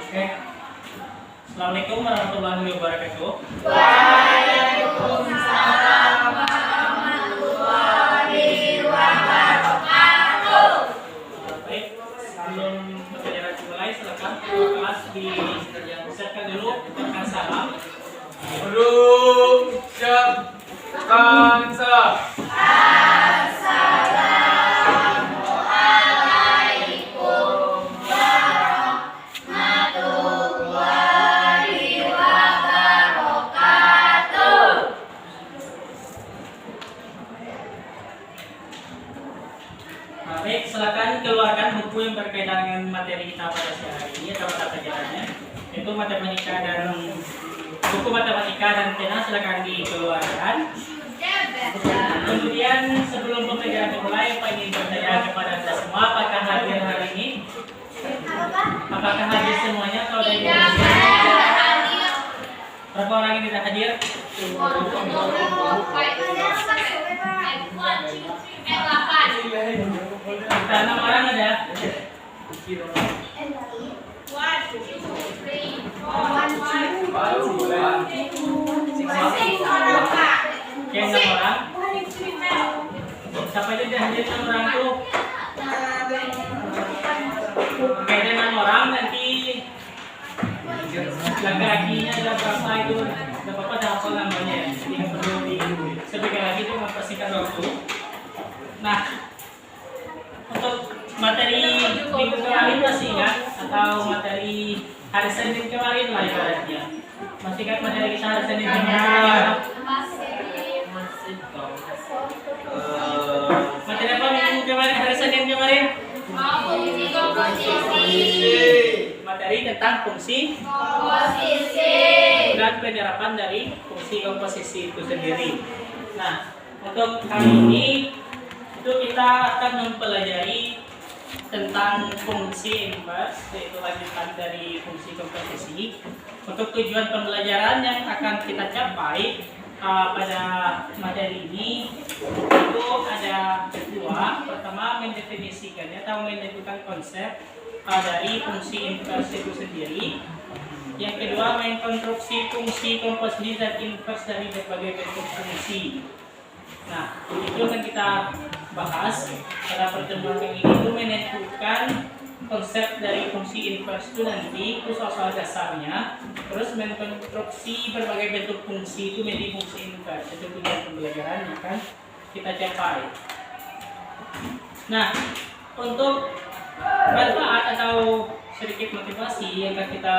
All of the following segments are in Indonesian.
Oke. Assalamualaikum warahmatullahi wabarakatuh. Waalaikumsalam warahmatullahi wabarakatuh. Baik, sebelum pembelajaran dimulai, silakan ketua kelas disiapkan dulu ucapkan salam. Belum siap kansa. Assalamualaikum warahmatullahi wabarakatuh. Baik, silakan keluarkan buku yang berkaitan dengan materi kita pada siang hari ini atau mata pelajarannya, yaitu matematika dan buku matematika dan pena. Silakan dikeluarkan. Kemudian sebelum pembelajaran dimulai, Pak ingin bertanya kepada Anda semua, apakah hadir hari ini? Apakah hadir semuanya atau ada yang Tidak tidak? hadir. Berapa orang yang tidak hadir? 6 orang ada. Oke, 6 orang. Siapa aja yang hadir 6 orang tuh? Oke, ada 6 orang. Nanti laki-lakinya ada berapa itu? Tidak apa-apa, ada hafal namanya ya. Jadi nggak perlu disebutkan lagi, itu mempersingkat waktu. Nah, untuk materi minggu kemarin masih ingat? Atau materi hari Senin kemarin lah ibaratnya? Masih ingat materi kita hari Senin kemarin? Materi apa minggu kemarin, hari Senin kemarin? Materi tentang fungsi dan penyerapan dari fungsi komposisi itu sendiri. Nah, untuk kali ini itu kita akan mempelajari tentang fungsi inverse, yaitu lanjutan dari fungsi komposisi. Untuk tujuan pembelajaran yang akan kita capai pada materi ini itu ada dua. Pertama, mendefinisikannya atau menentukan konsep dari fungsi inverse itu sendiri. Yang kedua, mengkonstruksi fungsi komposisi dan inverse dari berbagai bentuk fungsi. Nah, itu akan kita bahas pada pertemuan kali ini, itu menentukan konsep dari fungsi inverse itu nanti, itu soal dasarnya. Terus mengkonstruksi berbagai bentuk fungsi itu menjadi fungsi inverse. Itu tujuan pembelajaran yang akan kita capai. Nah, untuk manfaat atau sedikit motivasi yang akan kita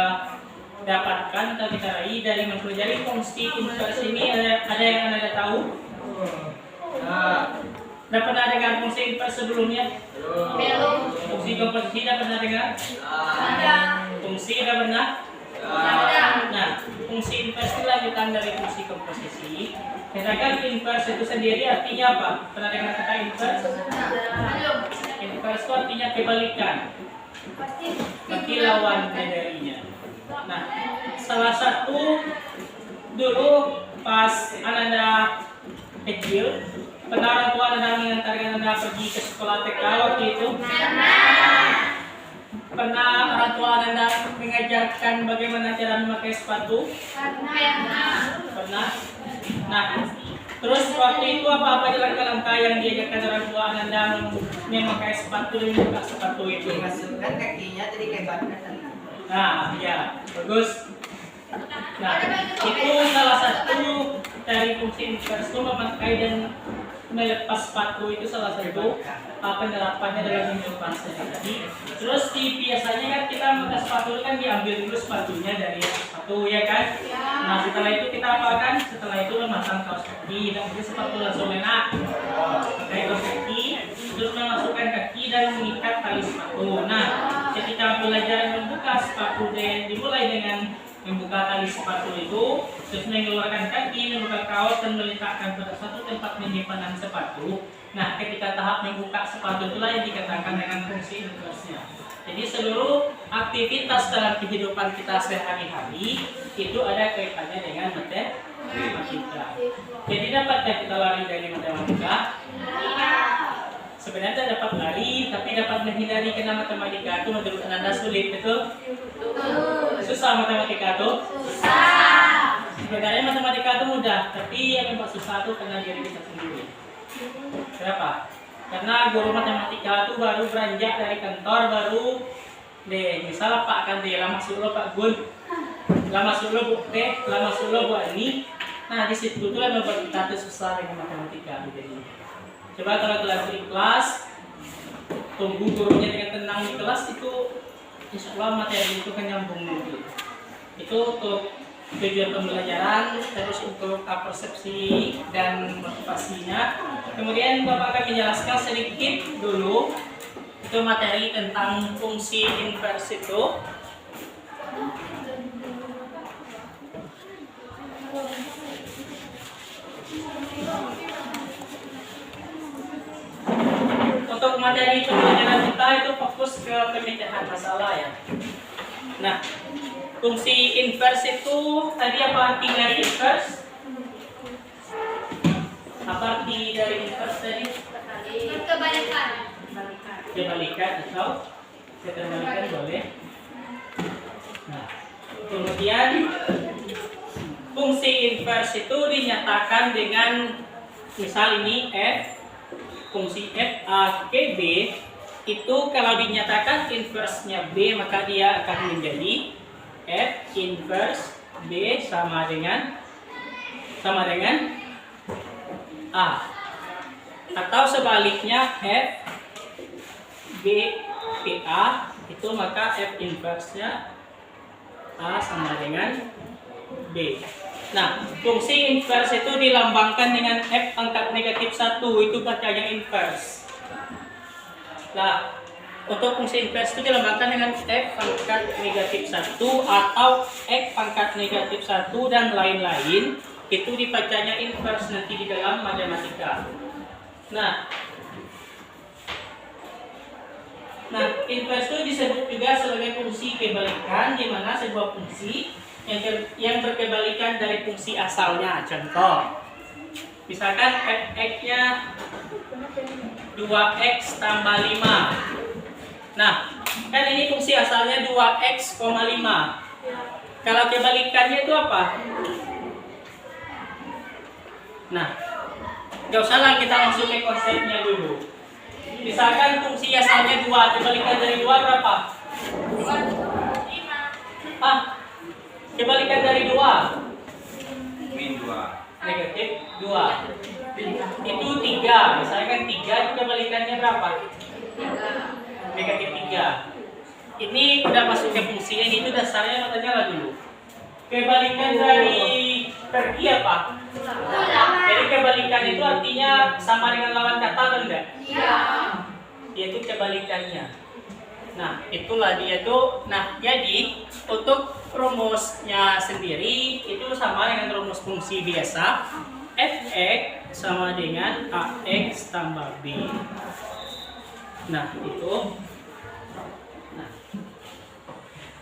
dapatkan atau kita raih dari mempelajari fungsi inverse ini, ada yang Anda tahu? Sudah pernah dengar fungsi inverse sebelumnya? Belum. Fungsi komposisi sudah pernah dengar? Ada. Fungsi sudah pernah? Ada. Nah, fungsi inverse itu lanjutan dari fungsi komposisi. Sedangkan inverse itu sendiri artinya apa? Pernah dengar kata inverse? Belum. Inverse itu artinya kebalikan, berarti lawan darinya. Nah, salah satu dulu pas Anda kecil, pernah orang tua Anda mengantarkan Anda pergi ke sekolah TK waktu itu? Pernah orang tua Anda mengajarkan bagaimana cara memakai sepatu? Pernah. Nah, terus waktu itu apa aja langkah-langkah yang diajarkan orang tua Anda memakai sepatu dan membuka sepatu itu? Dimasukkan kakinya jadi kayak badan. Nah, ya, bagus. Nah, itu salah satu dari fungsi inverse itu memakai dan melepas sepatu, itu salah satu penerapannya dalam kehidupan sehari-hari. Terus biasanya kan kita memakai sepatu kan diambil dulu sepatunya dari sepatu, ya kan? Nah, setelah itu kita apakan? Setelah itu memasang kaos kaki, dan jadi sepatu langsung enak. Pakai kaos kaki, terus memasukkan kaki dan mengikat tali sepatu. Nah, ketika pelajaran membuka sepatu dan dimulai dengan membuka tali sepatu itu, terus mengeluarkan kaki, membuka kaos dan meletakkan pada satu tempat penyimpanan sepatu. Nah, ketika tahap membuka sepatu itulah yang dikatakan dengan fungsi inverse-nya. Jadi seluruh aktivitas dalam kehidupan kita sehari-hari itu ada kaitannya dengan matematika. Jadi dapatkah kita lari dari matematika? Sebenarnya dapat lari, tapi dapat menghindari karena matematika itu menurut Anda sulit, betul? Susah matematika itu? Susah. Sebenarnya matematika itu mudah, tapi yang membuat susah itu karena diri kita sendiri. Kenapa? Karena guru matematika itu baru beranjak dari kantor, baru deh, misalnya Pak Kanti, lama suruh Pak Gun, lama suruh Bu Teh, lama suruh Bu Ani. Nah di situ tuh yang membuat kita tuh susah dengan matematika. Jadi coba kalau kelas di kelas, tunggu gurunya dengan tenang di kelas itu, insya Allah materi itu kan nyambung nanti. Itu untuk tujuan pembelajaran, terus untuk persepsi dan motivasinya. Kemudian Bapak akan menjelaskan sedikit dulu itu materi tentang fungsi invers itu. Untuk materi pembelajaran kita itu fokus ke pemecahan masalah ya. Nah, fungsi invers itu tadi apa arti dari invers? Apa arti dari invers tadi? Kebalikan. Kebalikan atau keterbalikan boleh. Nah, kemudian fungsi invers itu dinyatakan dengan misal ini f, fungsi f a ke b itu kalau dinyatakan inversnya b maka dia akan menjadi f inverse b sama dengan a, atau sebaliknya f b ke a itu maka f inverse-nya a sama dengan b. Nah, fungsi inverse itu dilambangkan dengan f pangkat negatif 1, itu bacanya inverse. Nah, untuk fungsi inverse itu dilambangkan dengan f pangkat negatif 1 atau x pangkat negatif 1 dan lain-lain, itu dibacanya inverse nanti di dalam matematika. Nah, inverse itu disebut juga sebagai fungsi kebalikan, di mana sebuah fungsi yang berkebalikan dari fungsi asalnya. Contoh, misalkan f(x)-nya 2x tambah 5. Nah, kan ini fungsi asalnya 2x, 5. Kalau kebalikannya itu apa? Nah, gak usah lah kita masuk ke konsepnya dulu. Misalkan fungsi asalnya 2, kebalikan dari 2 berapa? 5. Kebalikan dari 2? Negatif 2. Itu 3. Misalnya kan 3 itu kebalikannya berapa? Negatif 3. Ini udah masuk ke fungsinya, ini itu dasarnya matanya lah dulu. Kebalikan dari pergi apa? Jadi kebalikan itu artinya sama dengan lawan kata atau enggak? Iya. Yaitu kebalikannya. Nah, itulah dia tuh. Nah, jadi untuk rumusnya sendiri itu sama dengan rumus fungsi biasa. Fx sama dengan ax tambah b. Nah, itu. Nah,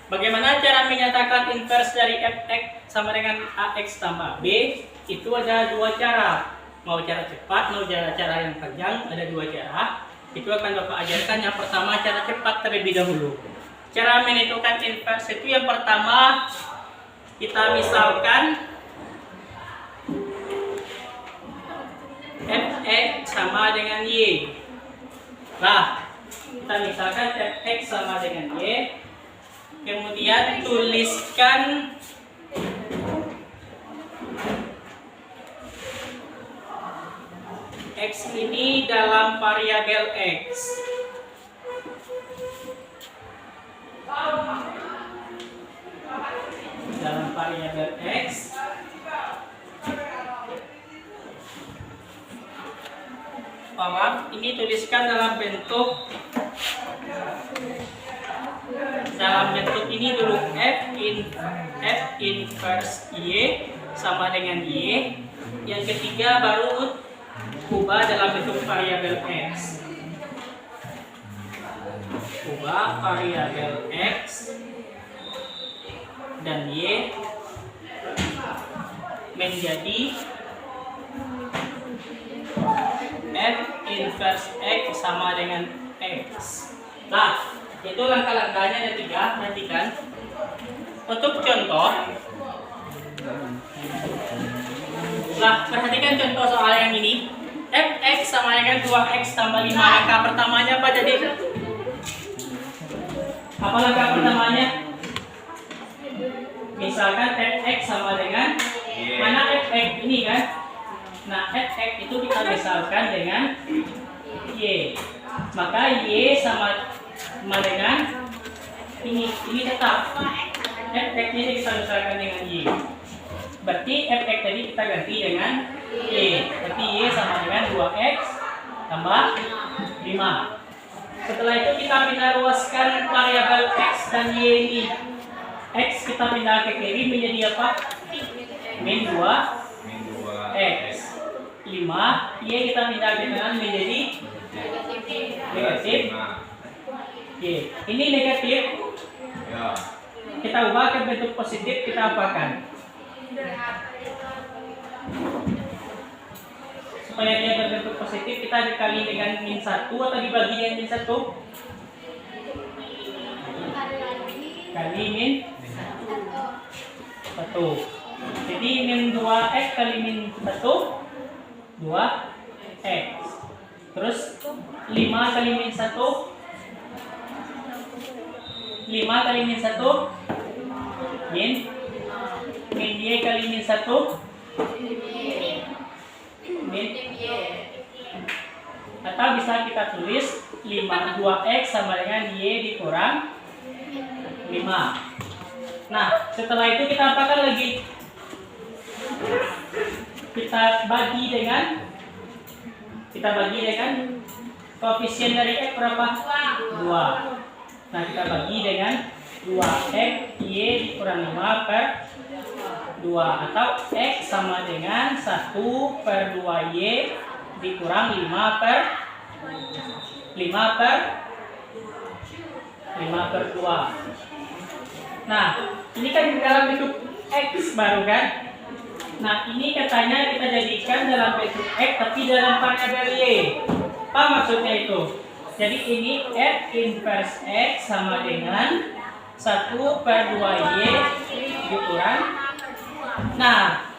bagaimana cara menyatakan inverse dari fx sama dengan ax tambah b? Itu ada dua cara. Mau cara cepat, mau cara yang panjang, ada dua cara. Itu akan Bapak ajarkan. Yang pertama cara cepat terlebih dahulu. Cara menentukan inverse itu yang pertama kita misalkan fx sama dengan y. Nah, kita misalkan fx sama dengan y. Kemudian tuliskan x ini dalam variabel x. Dalam variabel x. Maaf, ini tuliskan dalam bentuk ini dulu f inverse y sama dengan y. Yang ketiga baru ubah dalam bentuk variabel x. Ubah variabel x dan y menjadi f inverse X sama dengan X. Nah, itu langkah-langkahnya ada 3, perhatikan. Untuk contoh, nah perhatikan contoh soal yang ini. Fx sama dengan 2x tambah 5. Langkah pertamanya apa jadi? Apa langkah pertamanya? Misalkan fx sama dengan mana fx ini kan? Nah, fx itu kita misalkan dengan y. Maka y sama dengan ini tetap. Fx ini kita misalkan dengan y. Berarti fx tadi kita ganti dengan y. Berarti y sama dengan 2x tambah 5. Setelah itu kita pindah ruaskan variabel x dan y ini. X kita pindah ke kiri menjadi apa? Min 2x. 5. Y kita pindah ke kanan menjadi negatif y. Ini negatif. Ya. Kita ubah ke bentuk positif, kita apakan? Supaya dia berbentuk positif, kita dikali dengan min 1 atau dibagi dengan min 1? Kali min 1. Jadi min 2x kali min 1 2x. Terus 5 kali min 1 5 kali min 1 min y kali min 1 min, atau bisa kita tulis 2x sama dengan y dikurang 5. Nah, setelah itu kita apakan lagi? Kita bagi dengan koefisien dari x berapa? 2. Nah, kita bagi dengan 2x y dikurang 5 per 2, atau x sama dengan 1 per 2y dikurang 5 per 2. Nah, ini kan dalam bentuk x baru kan? Nah, ini katanya kita jadikan dalam bentuk x tapi dalam variabel y. Apa maksudnya itu? Jadi ini f inverse x sama dengan 1 per 2y dikurang. Nah,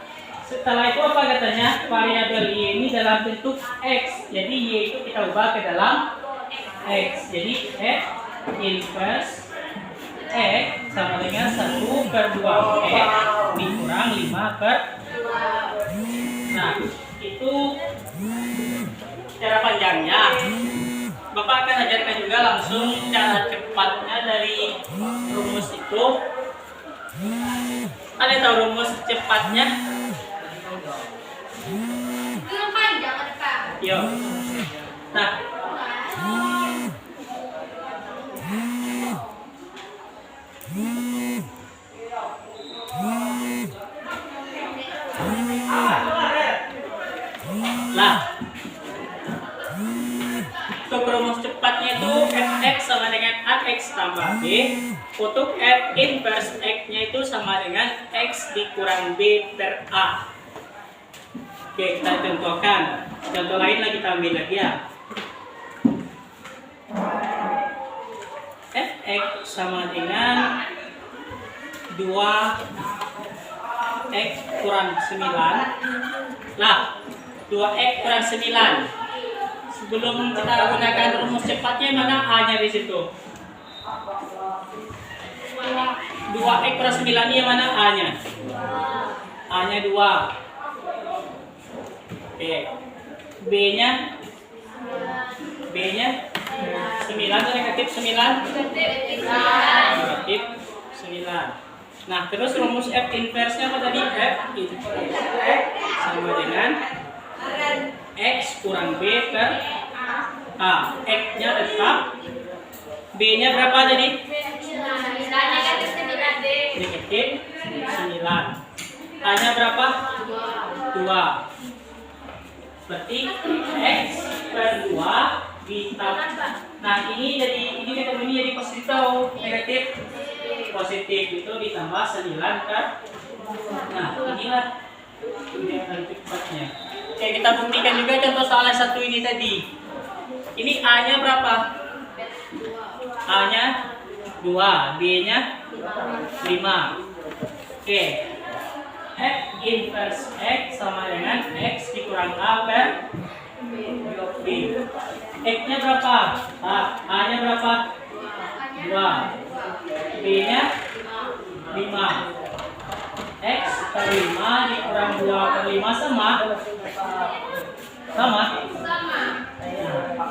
setelah itu apa katanya? Variabel y ini dalam bentuk x. Jadi y itu kita ubah ke dalam x. Jadi f inverse x sama dengan 1 per 2x dikurang 5 per 2. Nah, itu cara panjangnya. Bapak akan ajarkan juga langsung cara cepatnya dari rumus itu. Ada tahu rumus cepatnya? Yang panjang ada Pak. Yuk. Nah, untuk rumus cepatnya itu fx sama dengan ax tambah b. Untuk f inverse x-nya itu sama dengan x dikurang b per a. Oke, kita contohkan. Contoh lain lagi kita ambil lagi ya. Fx sama dengan 2x kurang 9. Lah, 2x kurang 9. Sebelum kita gunakan rumus cepatnya, mana a-nya di situ? 2x kurang 9 ini mana a-nya? A-nya 2. Oke. B-nya 9 atau negatif 9? Negatif 9. Nah, terus rumus f inverse-nya apa tadi? F inverse x sama dengan x kurang b per a. X-nya tetap, b-nya berapa tadi? Negatif 9. A-nya berapa? 2. Berarti x per 2 ditambah. Nah, ini jadi positif atau negatif? Positif itu ditambah 9 kan? Nah, inilah yang cepatnya. Oke, kita buktikan juga contoh soal yang satu ini tadi. Ini A-nya berapa? A-nya 2, B-nya 5. Oke. X inverse X sama dengan X dikurang A per B. X-nya berapa? A-nya berapa? 2. B-nya 5. X per 5 dikurang 2 per 5 sama? Sama?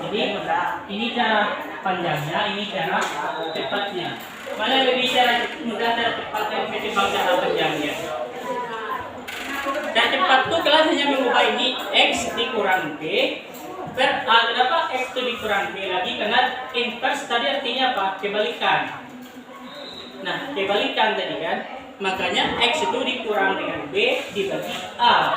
Jadi ini cara panjangnya, ini cara cepatnya. Mana lebih cara mudah dan cepatnya ketimbang cara panjangnya? Cara cepat tuh kalian hanya mengubah ini X dikurang B per A. Kenapa X itu dikurang B lagi? Karena inverse tadi artinya apa? Kebalikan. Nah, kebalikan tadi kan? Makanya X itu dikurang dengan B dibagi A.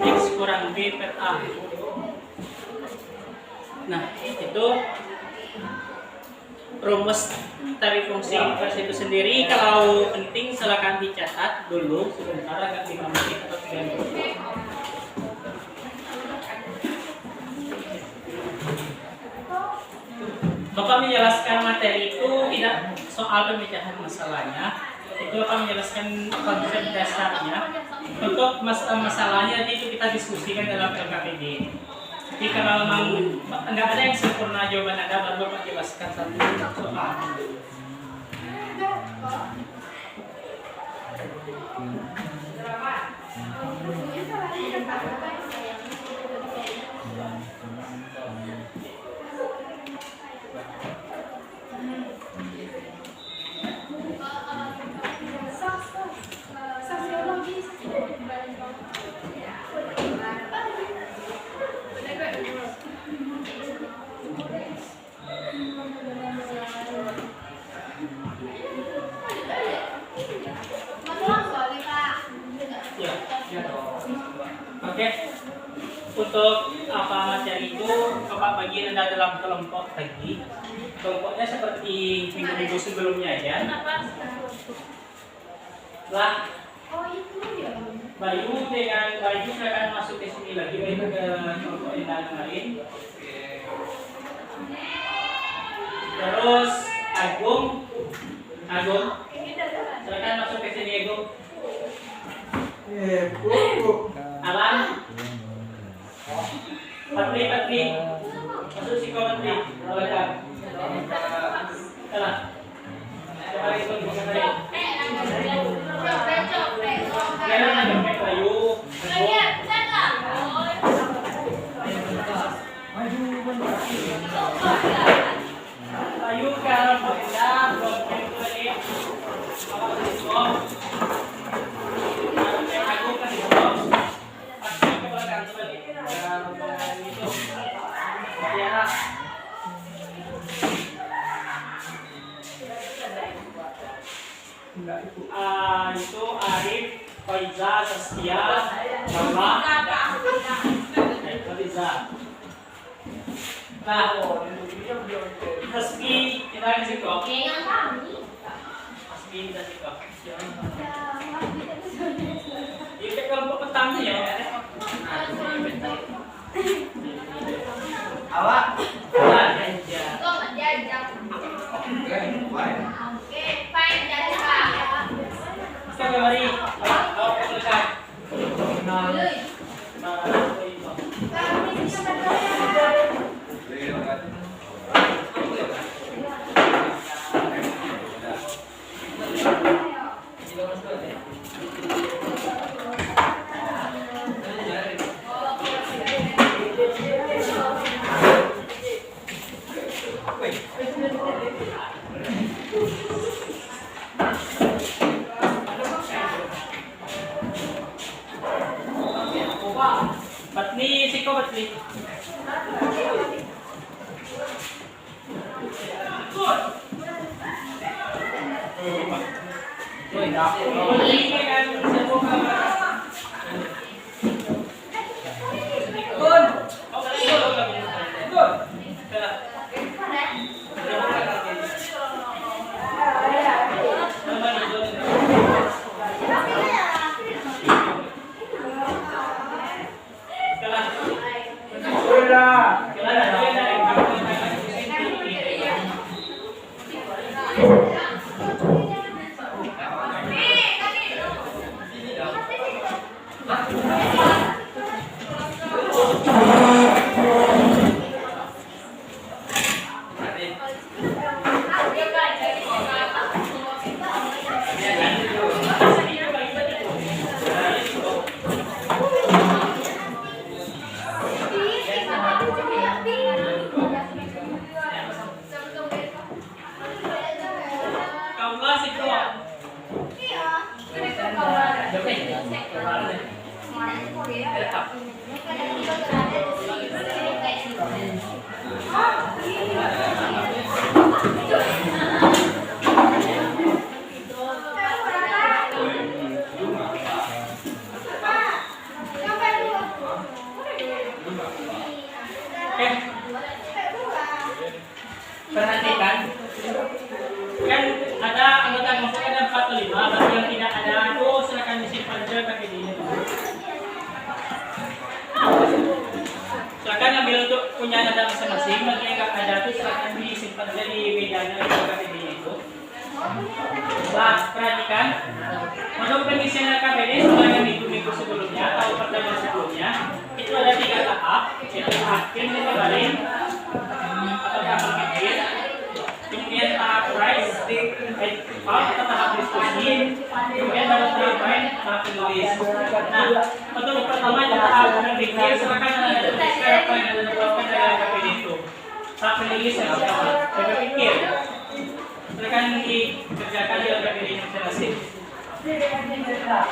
X kurang B per A. Nah, itu rumus dari fungsi inverse itu sendiri. Kalau penting silakan dicatat dulu sebentar, agak 5 menit atau 3 menit. Bapak menjelaskan materi itu tidak soal pemecahan masalahnya, itu akan menjelaskan konsep dasarnya. Untuk masalahnya nanti itu kita diskusikan dalam LKPD. Jadi kalau memang nggak ada yang sempurna jawaban Anda, baru Bapak jelaskan satu soal. Oke, untuk apa materi itu Bapak bagi Anda dalam kelompok tadi. Kelompoknya seperti minggu-minggu sebelumnya ya. Lah, Bayu akan masuk ke sini lagi, Bayu ke kelompok yang lain. Terus Agung, silakan masuk ke sini Agung. Alan, Patri, masuk si Patri, silakan. Salah. Coba ikut saya. Jangan ada Bayu. Bayu kalau pindah belum ini. Awak dulu. Aku kan itu. Pasti ke belakang tadi. Itu. Ya. Itu Arif, Faiza, Saskia, Mama, Faiza. Nah, Hasbi, kita kasih kok. Hasbi kita kasih kok. Ini kelompok pertama ya. Awak. Aja. Oke, fine, jadi Pak. Kita kembali. Awak selesai. Batni, siko Batni. Kaulah si Kok. Perhatikan, kan ada anggota kelompok ada 4 atau 5, bagi yang tidak ada itu silakan disimpan aja kaki ini. Silakan ambil untuk punya nada masing-masing, bagi yang nggak ada itu silakan disimpan aja di mejanya atau kaki ini itu. Nah, perhatikan, untuk pengisian KPD setelah minggu-minggu sebelumnya atau pertemuan sebelumnya itu ada 3 tahap, yaitu akhir kemarin atau tahap pikir, kemudian tahap price, atau tahap diskusi, kemudian baru tahap penulis. Nah, untuk pertama itu tahap berpikir, silakan anda tuliskan apa yang anda lakukan dari KPD itu. Tahap penulis yang pertama, berpikir. Silakan dikerjakan di KPD masing-masing. Ya, silakan dikerjakan.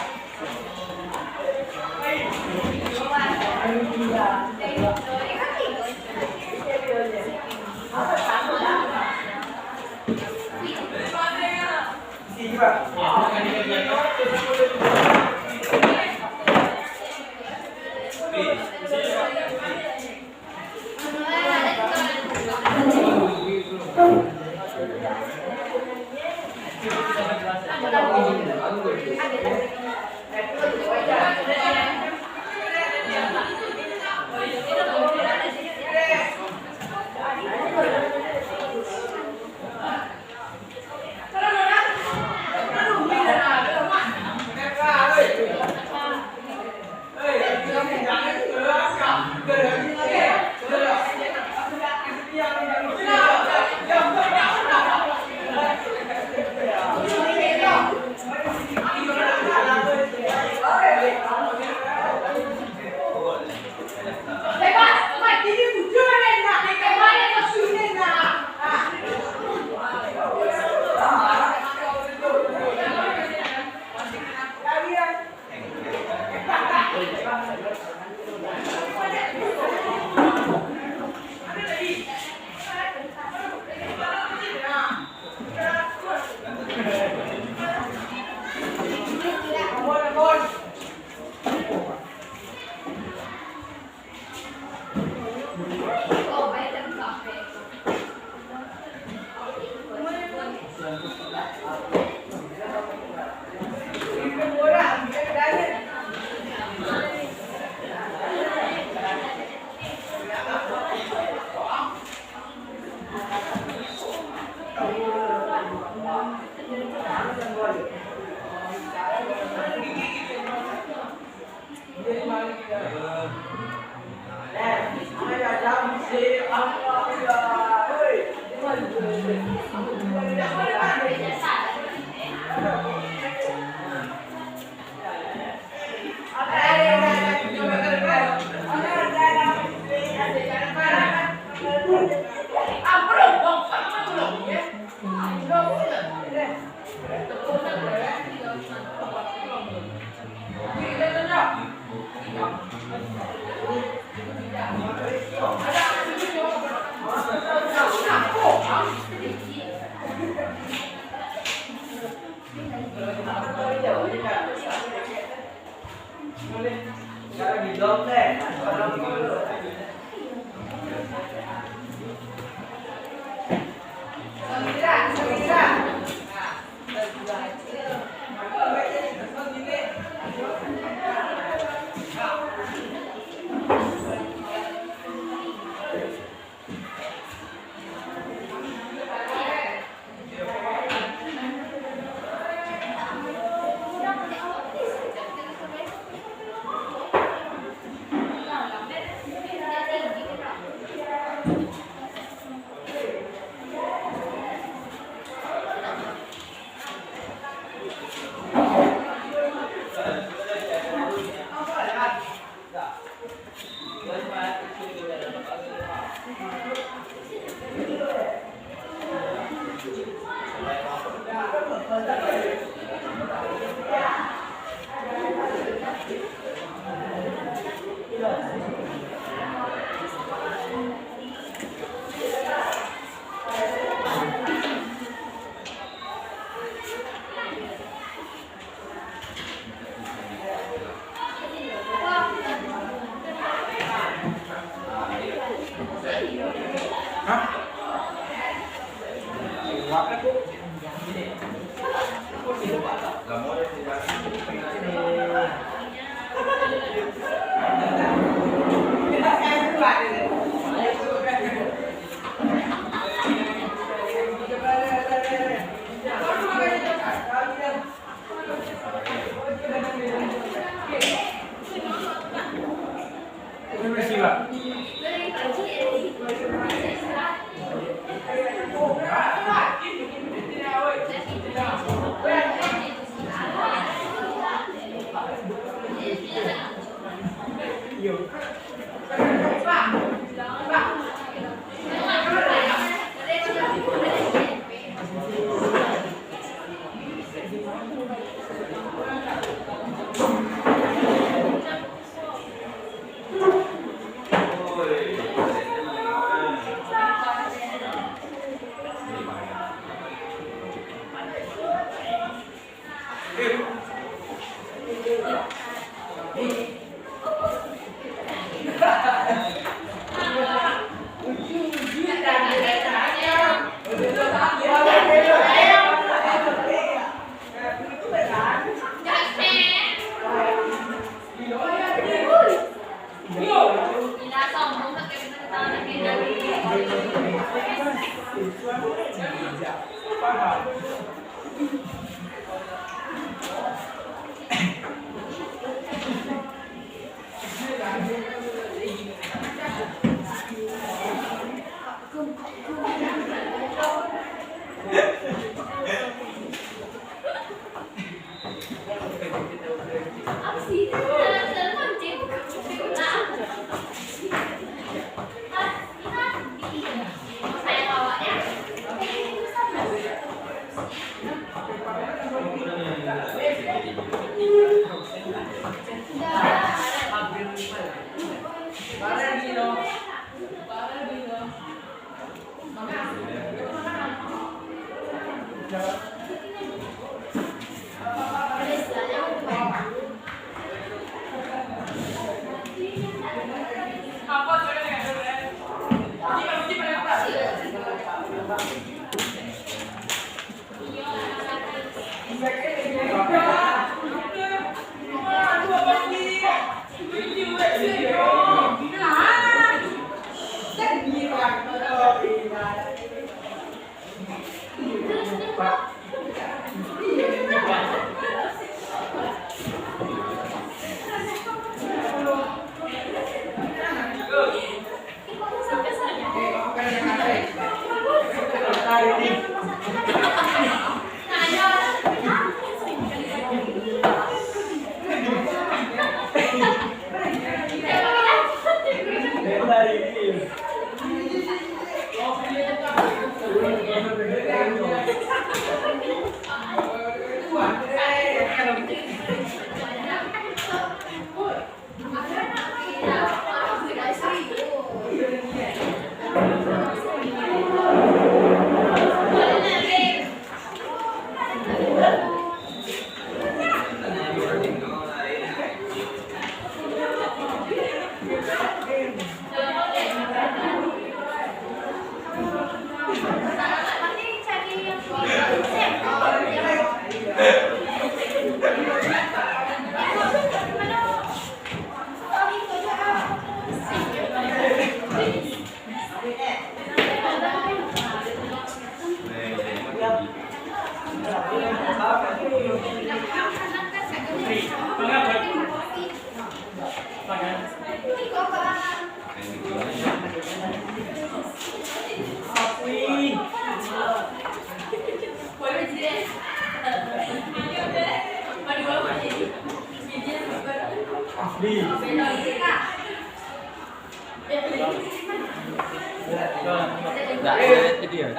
Enggak, jadi ya.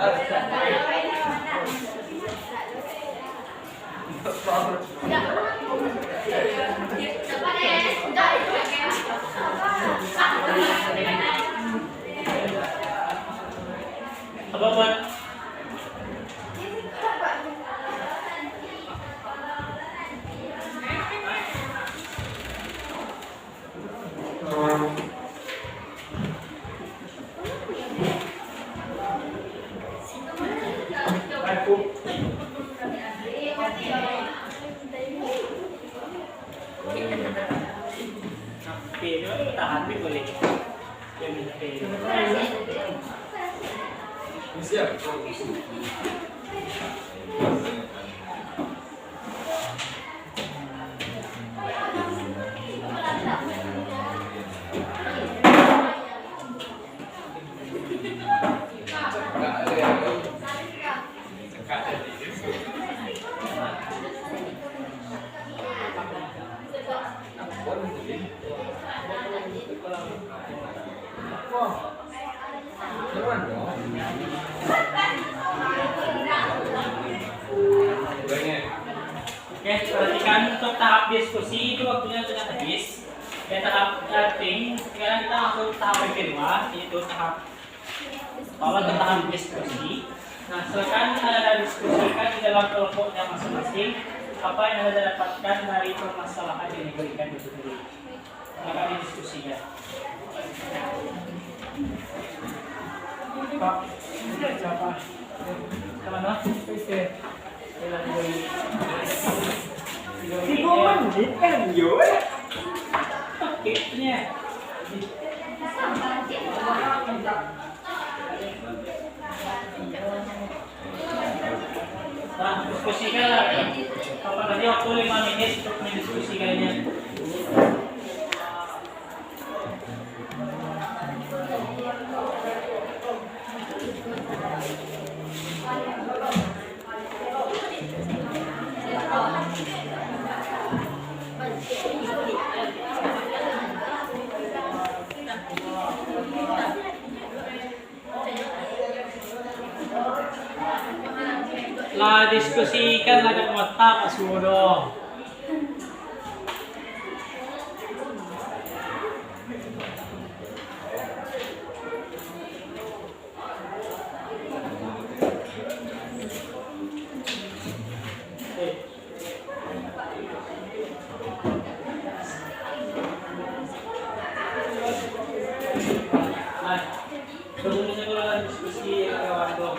Apa buat? Pero tahan mo ulit. Siap. Oke, perhatikan untuk tahap diskusi itu waktunya sudah habis. Ya, tahap chatting. Sekarang kita masuk tahap yang kedua, yaitu tahap awal ke tahap diskusi. Nah, silakan Anda diskusikan di dalam kelompoknya masing-masing apa yang Anda dapatkan dari permasalahan yang diberikan di sini. Silakan didiskusikan. Pak, siapa? Mana? Kan yo. Paketnya. Nah, diskusikan lah. Kapan tadi waktu 5 menit untuk mendiskusikannya. Lah diskusikan lah dengan otak Mas Wodo. Nah, sebelumnya kalau ada diskusi kawan tuh.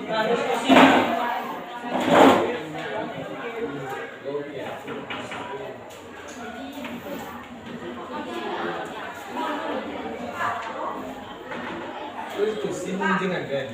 Nah, diskusi. Terus tuh sini jangan kan.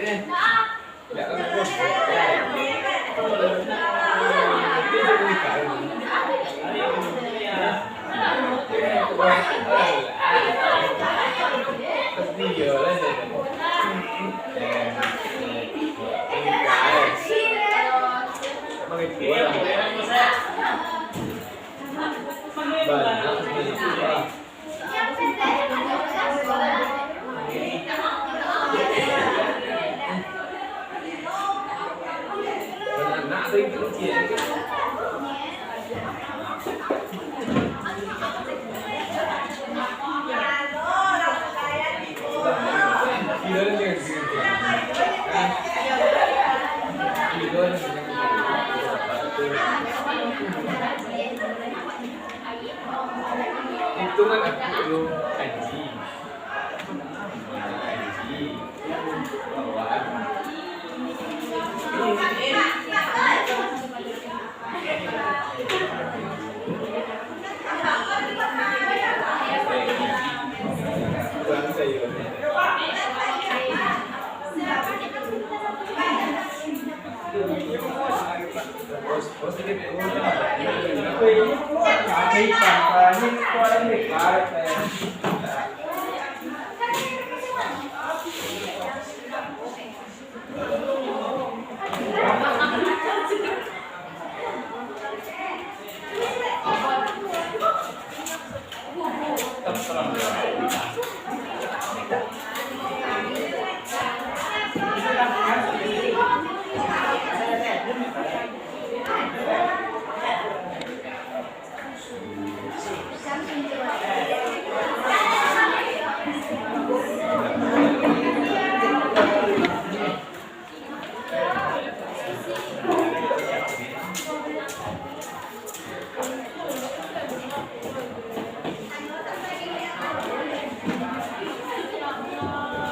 Ya kan bos. Itu jadi nikah. Pasti ya lah. Itu kan aku belum kaji.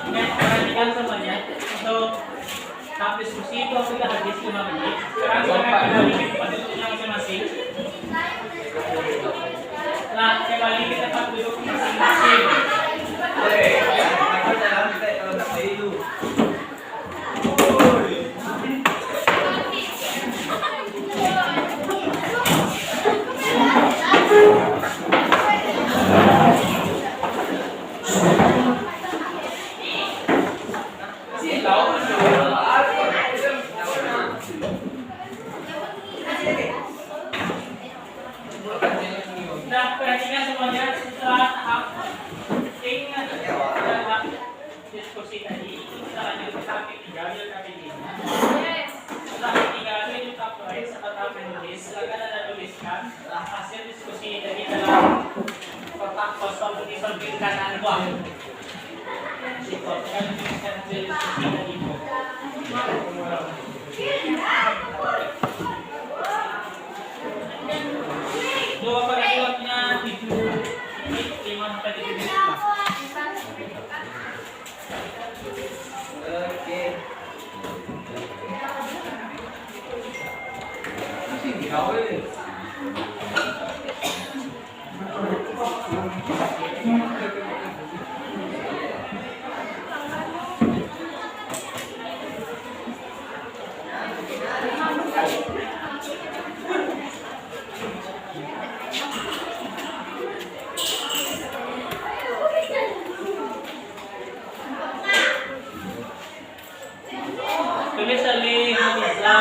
Perhatikan semuanya untuk tahap diskusi itu kita habis 5 menit. Sekarang saya kembali pada duduknya masing-masing. Nah, kembali ke tempat duduk masing-masing. Nah, perhatikan semuanya setelah tahap tahap diskusi tadi kita lanjut ke tahap ketiga, setelah ketiga itu tahap tulis atau tahap menulis. Silakan Anda tuliskan hasil diskusi tadi dalam kotak kosong di samping kanan bawah. Di kotak tuliskan hasil diskusi tadi. Dua pada waktunya 7 menit 5 sampai 7 menit. Oke. Tulis saling bisa.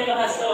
Bahasa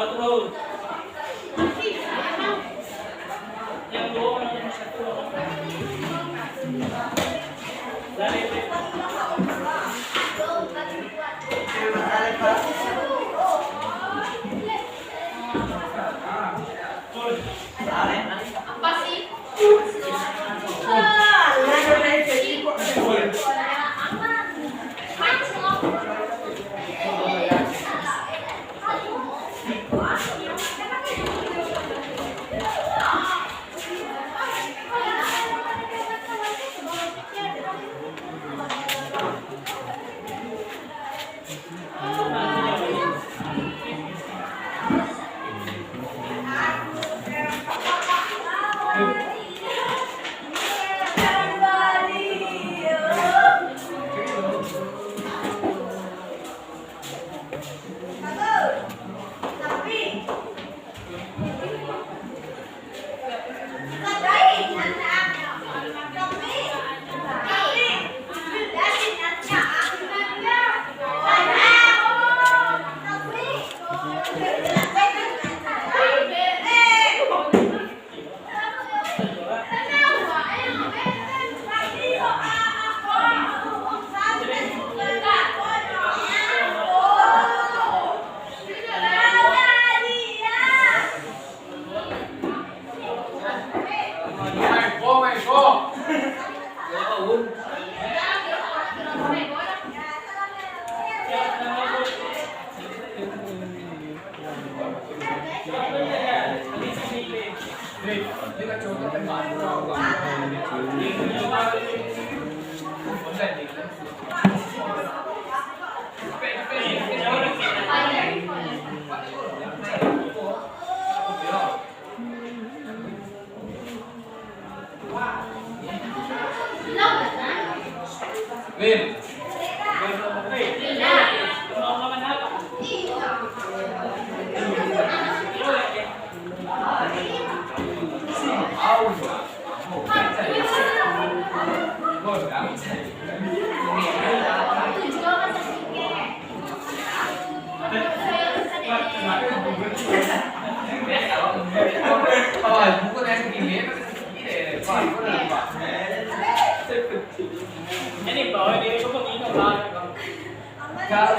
Ini bawa dia itu kok ini lah. Sekarang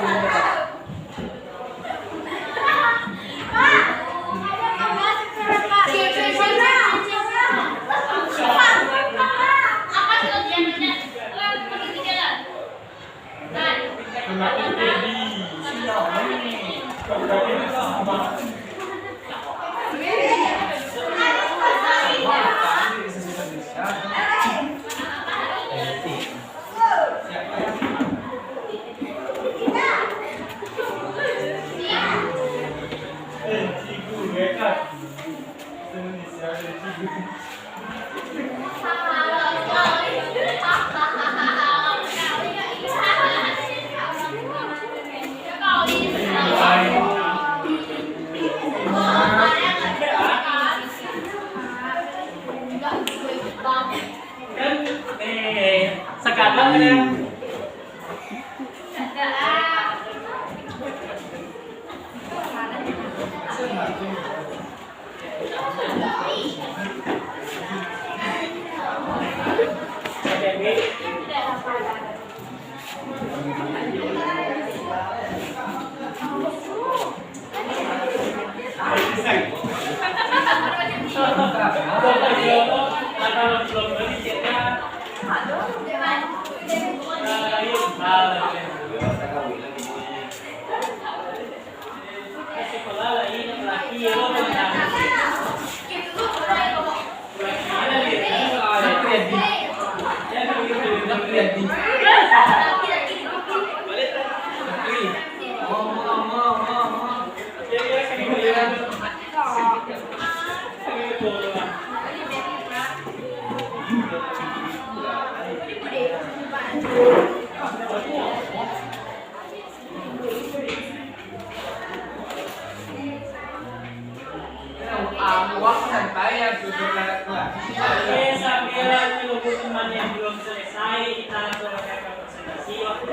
ada sambil menunggu teman yang belum selesai, kita langsung melakukan presentasi. Waktu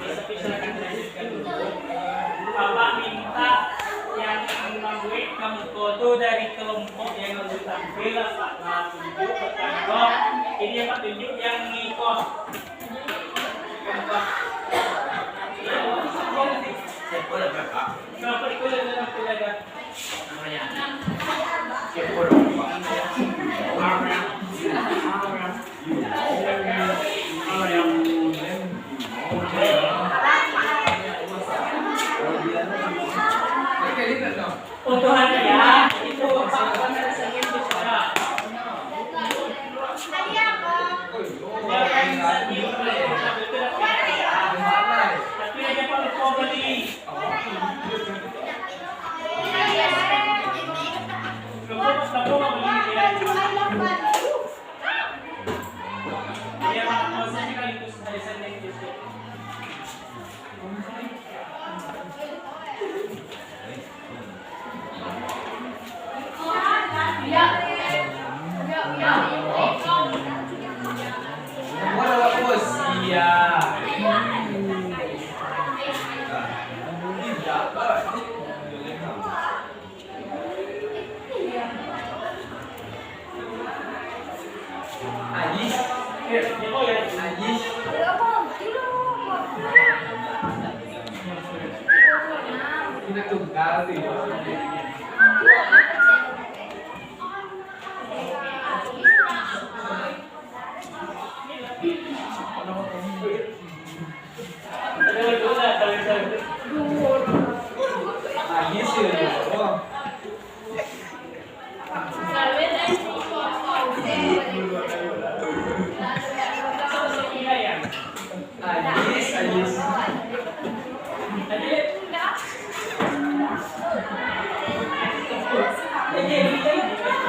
tapi silakan dilanjutkan dulu. Bapak minta yang membuat kamu foto dari kelompok yang mau tampil, Pak tunjuk pertama. Ini yang Pak tunjuk yang ngikut. Kenapa ikut dalam pelajar? Untuk hadiah itu Pak Wan ingin bicara. Tapi ada Pak lupa beli. Lupa mau beli dia. Dia mau sekaligus dari Senin itu. Kita tunggal sih. Ayis ya. Oh. Ayis, ayis.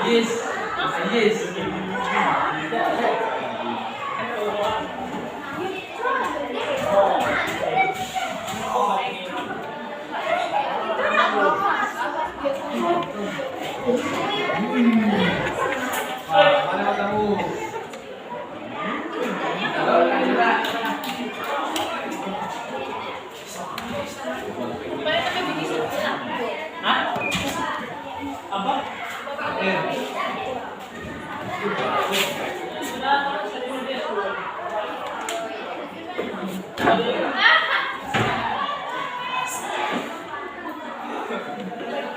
Yes. Ayis. Mana matamu? Halo, Kak. Hah? Apa?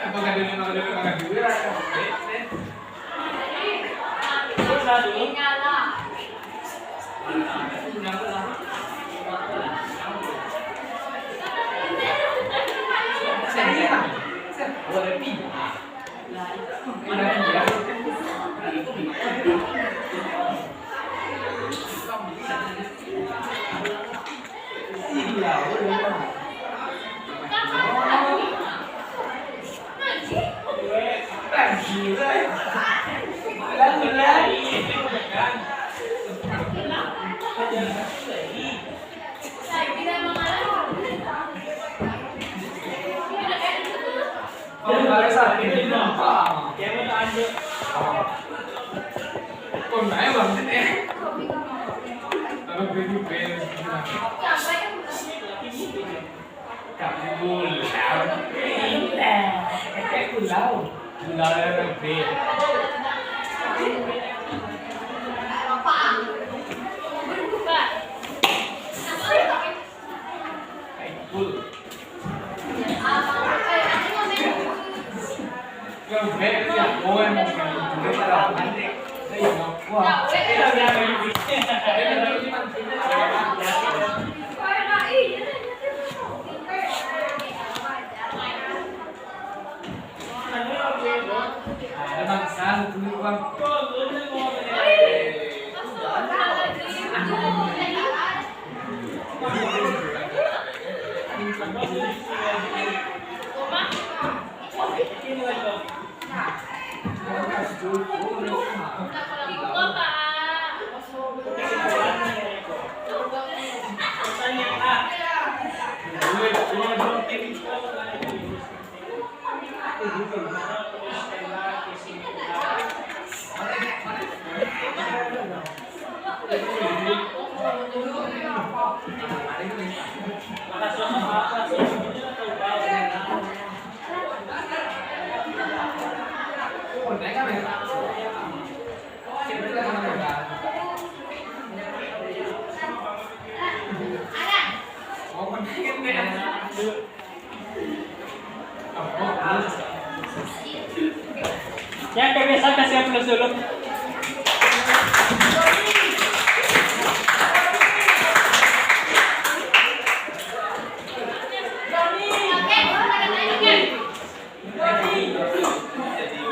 Apa nggak dulu, nggak dulu. Susah dulu. Boleh pi. Mana dia? Iya, boleh. Gila. Oh, kalau sakit itu apa? Yang mau lanjut. Kok naik banget ya? Kalau begini beres gila. Kamu pulau. Kayak pulau. Pulau yang lebih. Kayak pul. Yang beres ya, oh yang mau kalau nanti. Wah. Ada bangsa, tunggu bang. Yang kebiasaan kasih plus dulu.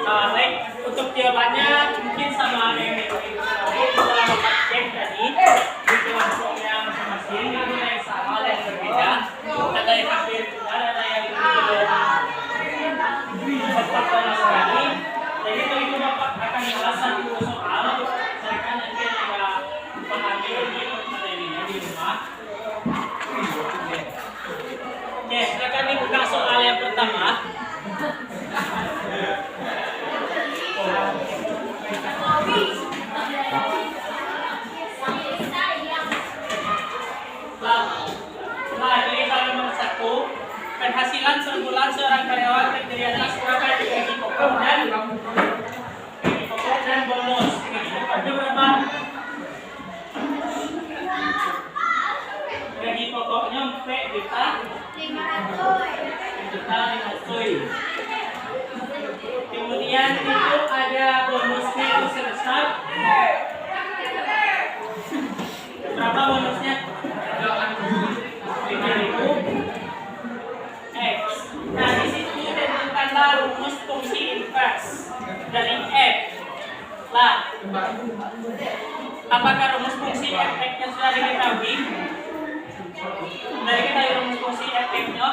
Baik, untuk jawabannya mungkin sama yang setelah cek tadi di kelompoknya masing-masing ada yang sama, ada yang berbeda, ada yang hampir benar, ada yang tepat banyak sekali. Jadi kalau itu Bapak akan jelas satu soal, silakan nanti Anda pahami ini materinya di rumah. Oke, silakan dibuka soal yang pertama. Jadi kalau nomor 1, penghasilan sebulan seorang karyawan terdiri atas berapa gaji pokok dan bonus. Gaji pokoknya berapa? Gaji pokoknya 4 juta 500. Kemudian itu ada bonusnya itu sebesar Berapa bonusnya? 5.000 X. Nah, di situ tentukanlah rumus fungsi inverse dari F. Lah, apakah rumus fungsi f(x)-nya sudah diketahui? Dari kita rumus fungsi f(x)-nya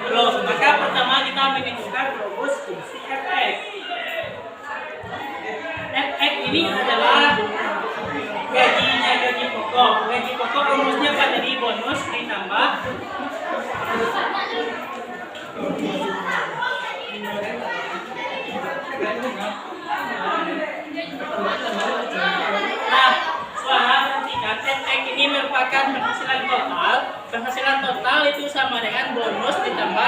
belum. Maka pertama kita menentukan rumus fungsi f(x). F(x) ini adalah gajinya, gaji pokok. Gaji pokok rumusnya apa? Jadi bonus ditambah nah, suara perhatikan, f(x) ini merupakan penghasilan total. Penghasilan total itu sama dengan bonus ditambah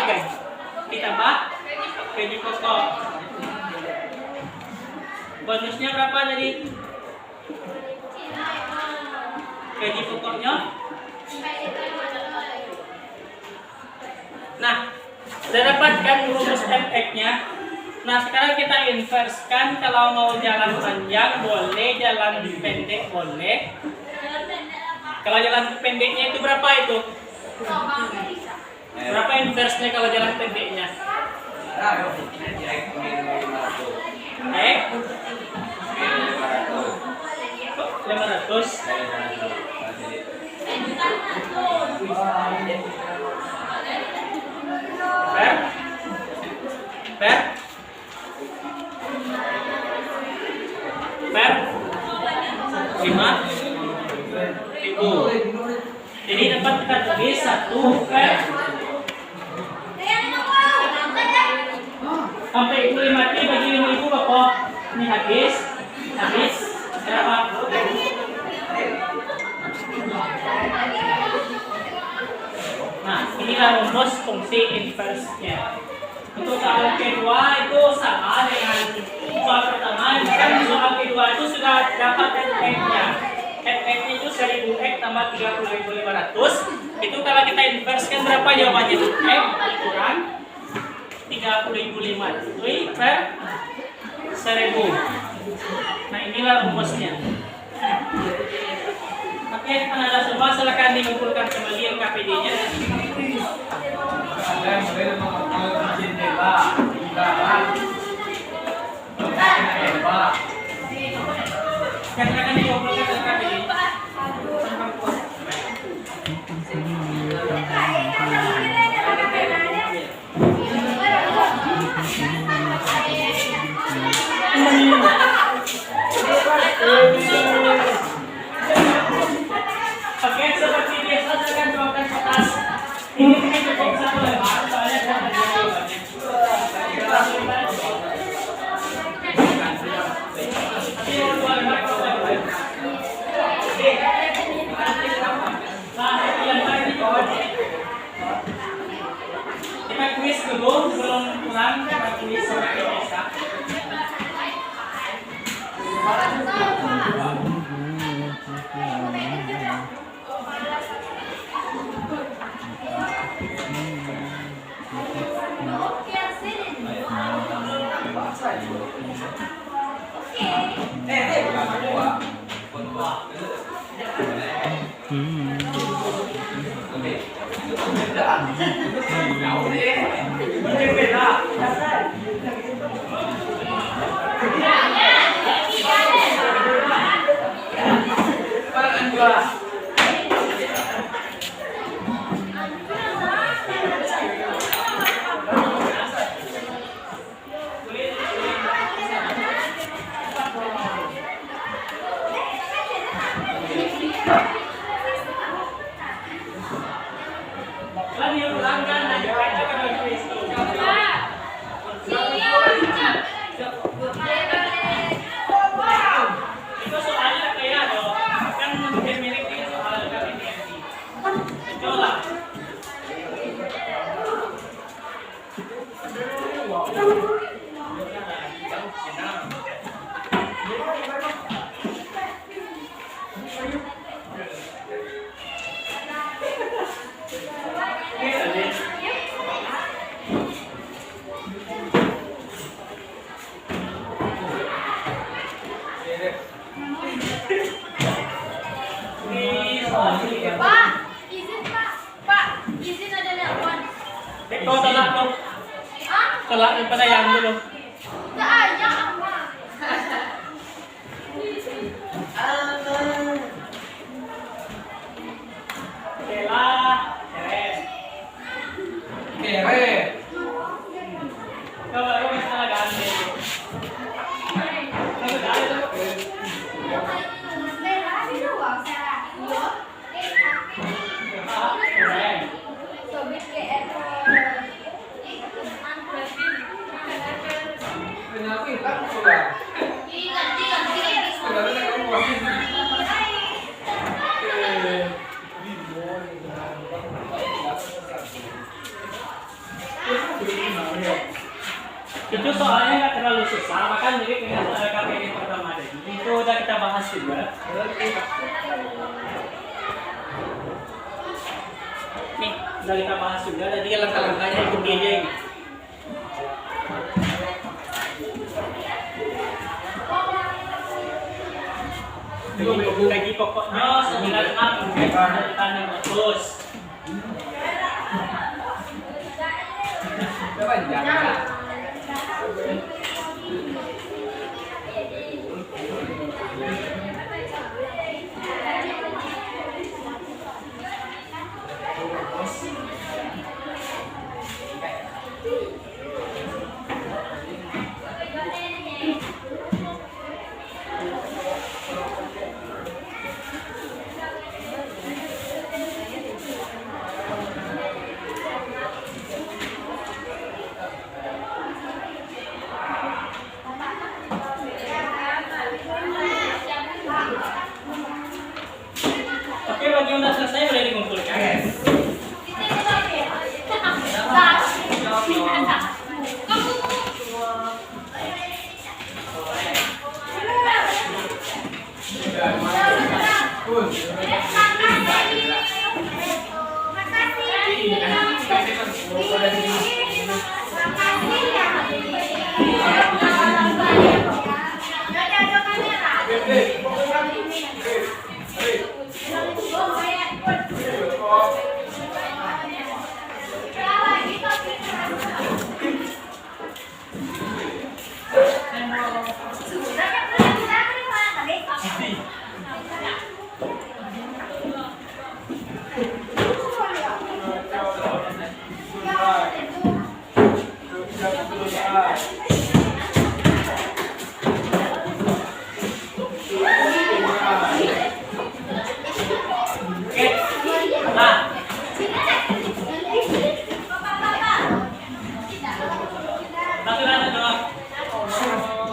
gaji pokok. Bonusnya berapa tadi? Gaji pokoknya. Nah, sudah dapatkan rumus f(x)-nya. Nah, sekarang kita inverskan. Kalau mau jalan panjang boleh, jalan pendek boleh. Kalau jalan pendeknya itu berapa itu? Berapa inversnya kalau jalan pendeknya? Kok 500? Ber? 5.000. Jadi dapat kita tulis 1 per sampai itu 5.000 bagi 5.000 berapa? Ini habis berapa? Nah, inilah rumus fungsi inverse-nya. Untuk soal kedua itu sama dengan soal pertama. Kan soal kedua itu sudah dapat f(x)-nya. F(x)-nya itu 1000x tambah 30.500. Itu kalau kita inverskan berapa jawabannya itu? X kurang 30.500 per 1000. Nah, inilah rumusnya. Oke, teman-teman semua silakan dikumpulkan kembali LKPD-nya. Ada yang boleh mengenal jendela, ibarat, tembak. Silakan dikumpulkan LKPD. Oke, seperti biasa silakan bawakan kertas. Ini cukup satu lembar, soalnya saya ada jawabannya. Dua lembar kalau saya. Nah, lembar di bawah. Kita kuis dulu sebelum pulang. Kita kuis seperti biasa. Itu soalnya kayak dong, kan milik ini soal KPDMI. Coba. Pak, izin Pak. Pak, izin ada nelpon. Ikaw talak dong. Ah, Talak yung panayang dulu. tak aja apa. Oke lah. Keren. Kere. Coba lu bisa ganti. Coba ganti. Keren. Kenapa hilang sudah? Sebenarnya kamu masih Itu soalnya nggak terlalu susah, bahkan jadi dengan KPI pertama tadi itu udah kita bahas juga. Nih, udah kita bahas juga, jadi langkah-langkahnya ikuti aja ini. Gaji pokoknya 96 tanda bagus. coba jangan. Oke, bagi yang sudah selesai boleh dikumpulkan. Oke. Nah, satu lagi doang.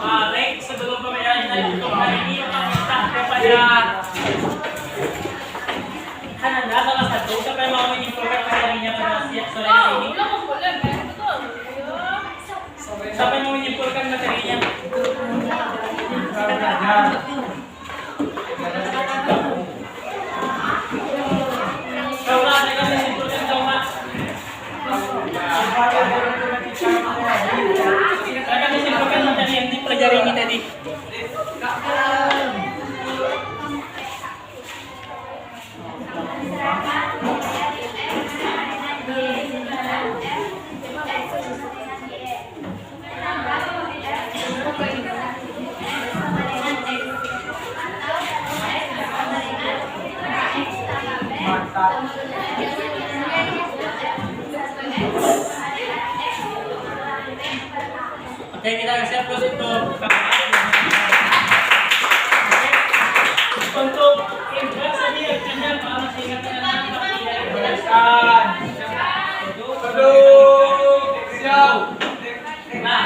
Baik, sebelum pembayaran kita untuk hari ini kita kepada Hananda salah satu siapa yang mau menyimpulkan materinya pada siang sore hari ini? Siapa yang mau menyimpulkan materinya? Coba saya menyimpulkan coba. Saya akan menyimpulkan materi yang dipelajari ini tadi. Oke, kita siap terus untuk untuk invest tadi akhirnya kalau masih ingat dengan Bereskan. Duduk. Siap. Nah,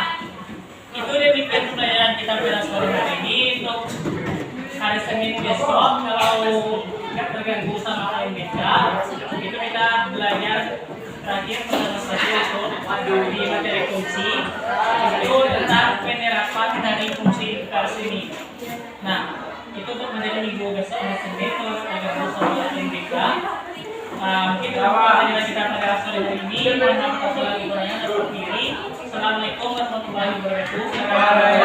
itu demikian pembelajaran kita pada sore hari ini. Untuk hari Senin besok kalau nggak terganggu sama UMBK, itu kita belajar terakhir pada satu untuk di materi fungsi itu tentang penerapan dari fungsi inversi ini. Nah, itu untuk materi minggu besok hari Senin kalau nggak terganggu sama UMBK. Mungkin pembelajaran kita pada sore hari ini. Mohon maaf atas segala kekurangan dan kiri. Assalamualaikum warahmatullahi wabarakatuh.